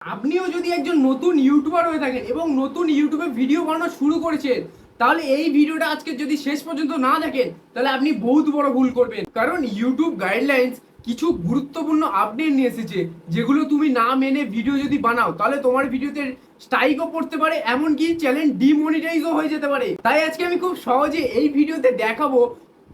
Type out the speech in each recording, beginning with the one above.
আপনিও যদি একজন নতুন ইউটিউবার হয়ে থাকেন এবং নতুন ইউটিউবে ভিডিও বানানো শুরু করেছেন, তাহলে এই ভিডিওটা আজকে যদি শেষ পর্যন্ত না দেখেন তাহলে আপনি বহুত বড় ভুল করবেন। কারণ ইউটিউব গাইডলাইন্স কিছু গুরুত্বপূর্ণ আপডেট নিয়ে এসেছে, যেগুলো তুমি না মেনে ভিডিও যদি বানাও তাহলে তোমার ভিডিওতে স্ট্রাইকও পড়তে পারে, এমনকি চ্যানেল ডিমনিটাইজও হয়ে যেতে পারে। তাই আজকে আমি খুব সহজে এই ভিডিওতে দেখাবো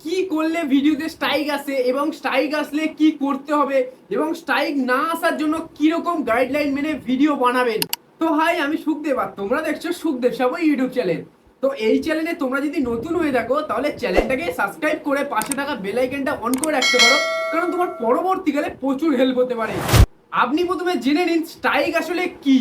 কি করলে ভিডিওতে স্ট্রাইক আসে এবং স্ট্রাইক আসলে কি করতে হবে এবং স্ট্রাইক না আসার জন্য কি রকম গাইডলাইন মেনে ভিডিও বানাবেন। তো হাই, আমি সুখদেব আর তোমরা দেখছো সুখদেব সাবু ইউটিউব চ্যানেল। তো এই চ্যানেলে তোমরা যদি নতুন হয়ে থাকো তাহলে চ্যানেলটাকে সাবস্ক্রাইব করে পাশে থাকা বেল আইকনটা অন করে রাখতে পারো, কারণ তোমার পরবর্তীকালে প্রচুর হেল্প হতে পারে। আপনি প্রথমে জেনে নিন স্ট্রাইক আসলে কি।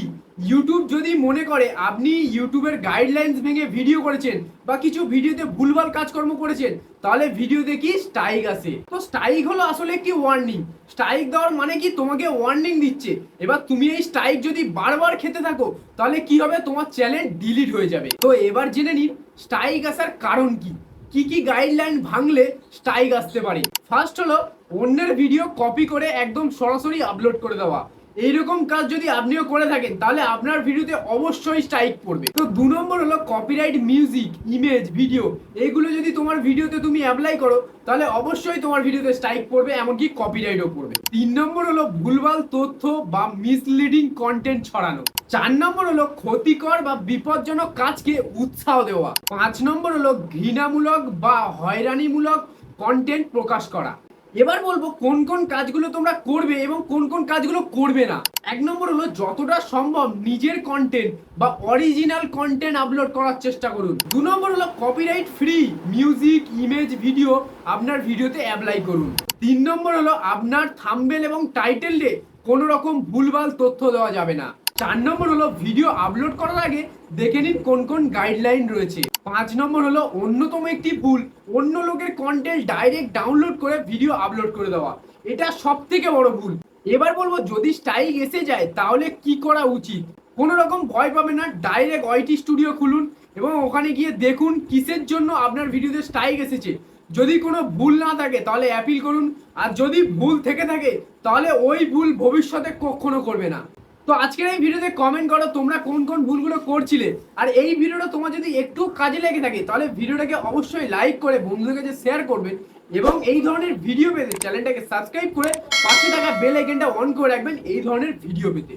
ইউটিউব যদি মনে করে আপনি ইউটিউবের গাইডলাইন্স ভেঙে ভিডিও করেছেন বা কিছু ভিডিওতে ভুলভাল কাজকর্ম করেছেন, তাহলে ভিডিওতে কি স্ট্রাইক আসে। তো স্ট্রাইক হলো আসলে একটি ওয়ার্নিং। স্ট্রাইক দেওয়ার মানে কি, তোমাকে ওয়ার্নিং দিচ্ছে। এবার তুমি এই স্ট্রাইক যদি বারবার খেতে থাকো তাহলে কি হবে, তোমার চ্যানেল ডিলিট হয়ে যাবে। তো এবার জেনে নিন স্ট্রাইক আসার কারণ কি কি কি গাইডলাইন ভাঙলে স্ট্রাইক আসতে পারে। ফার্স্ট হলো অন্যের ভিডিও কপি করে একদম সরাসরি আপলোড করে দেওয়া। এইরকম কাজ যদি আপনিও করে থাকেন তাহলে আপনার ভিডিওতে অবশ্যই স্ট্রাইক পড়বে। তো 2 নম্বর হলো কপিরাইট মিউজিক, ইমেজ, ভিডিও, এগুলো যদি তোমার ভিডিওতে তুমি অ্যাপ্লাই করো তাহলে অবশ্যই তোমার ভিডিওতে স্ট্রাইক পড়বে, এমনকি কপিরাইটও পড়বে। 3 নম্বর হলো ভুলভাল তথ্য বা মিসলিডিং কন্টেন্ট ছড়ানো। 4 নম্বর হলো ক্ষতিকর বা বিপজ্জনক কাজকে উৎসাহ দেওয়া। 5 নম্বর হলো ঘৃণামূলক বা হয়রানিমূলক কন্টেন্ট প্রকাশ করা। এবার বলবো কোন কোন কাজগুলো তোমরা করবে এবং কোন কোন কাজগুলো করবে না। 1 নম্বর হলো যতটা সম্ভব নিজের কন্টেন্ট বা অরিজিনাল কন্টেন্ট আপলোড করার চেষ্টা করুন। 2 নম্বর হলো copyright free music, image, video আপনার ভিডিওতে অ্যাপ্লাই করুন। 3 নম্বর হলো আপনার থাম্বনেল এবং টাইটেলে কোনো রকম ভুলভাল তথ্য দেওয়া যাবে না। 4 নম্বর হলো ভিডিও আপলোড করার আগে দেখে নিন কোন কোন গাইডলাইন রয়েছে। 5 নম্বর হলো অন্যতম একটি ভুল, অন্য লোকের কন্টেন্ট ডাইরেক্ট ডাউনলোড করে ভিডিও আপলোড করে দেওয়া। এটা সব থেকে বড় ভুল। এবার বলবো যদি স্ট্রাইক এসে যায় তাহলে কি করা উচিত। কোনো রকম ভয় পাবেন না, ডাইরেক্ট ওয়াইটি স্টুডিও খুলুন এবং ওখানে গিয়ে দেখুন কিসের জন্য আপনার ভিডিওতে স্ট্রাইক এসেছে। যদি কোনো ভুল না থাকে তাহলে অ্যাপিল করুন, আর যদি ভুল থেকে থাকে তাহলে ওই ভুল ভবিষ্যতে কখনো করবে না। তো আজকের এই ভিডিওতে কমেন্ট করো তোমরা কোন কোন ভুলগুলো করছিলে, আর এই ভিডিওটা তোমার যদি একটু কাজে লেগে থাকে তাহলে ভিডিওটাকে অবশ্যই লাইক করে বন্ধুদের কাছে শেয়ার করবেন এবং এই ধরনের ভিডিও পেতে চ্যানেলটাকে সাবস্ক্রাইব করে পাশে থাকা বেল আইকনটা অন করে রাখবেন এই ধরনের ভিডিও পেতে।